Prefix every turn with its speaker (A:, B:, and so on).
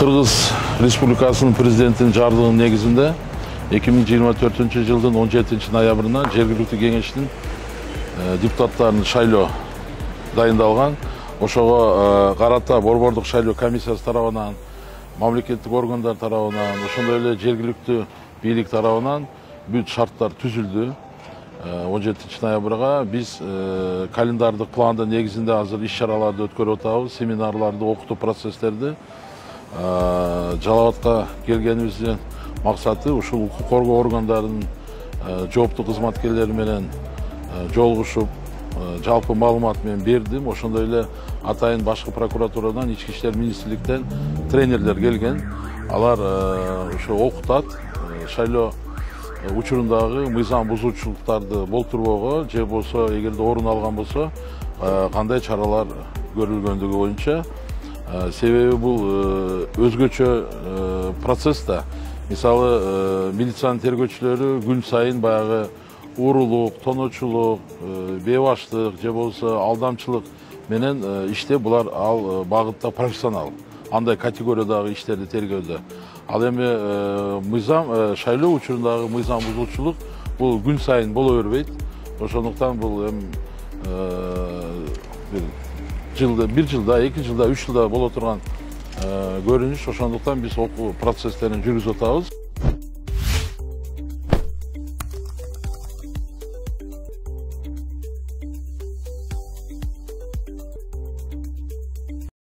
A: Kırgız Respublikasının prezidentinin жардыгынын негизинде 2024 жылдын 17 ноябрына жергиликтүү кеңештин депутаттарын шайлоо дайындалган. Ошого карата борбордук шайлоо комиссиясы тарабынан, мамлекеттик органдар тарабынан, ошондой эле жергиликтүү бийлик тарабынан бүт шарттар түзүлдү. 17 ноябрга биз календардык пландын негизинде азыр иш-чараларды өткөрүп атабыз, семинарларды, окутуу процесстерди. Жалаватка келгенибиздин максаты ушул укук коргоо органдарынын жооптуу кызматкерлери менен жолугушуп, жалпы маалымат мен бердим. Ошондой эле атайын башкы прокуратурадан, ички иштер министрликтен тренерлер келген. Алар ошо окутат, шайлоо учурундагы мыйзам бузуучулуктарды болтурбоого же болсо эгерде орун алган болсо кандай чаралар көрүлгөндүгү боюнча. Себеби бул өзгөчө процесс да. Мисалы, милициянын тергөөчүлөрү күн сайын баягы уурулук, тоноочулук, бейбаштык же болсо алдамчылык менен иштеп, булар ал багытта профессионал. Андай категориядагы иштерди тергөөдө. Ал эми мыйзам, шайлоо учурундагы мыйзам бузуучулук бул күн сайын боло бербейт. Ошондуктан бул бир жылда, 2 жылда, 3 жылда боло турган көрүнүш. Ошондуктан биз окуу процесстерин жүргүзүп атабыз.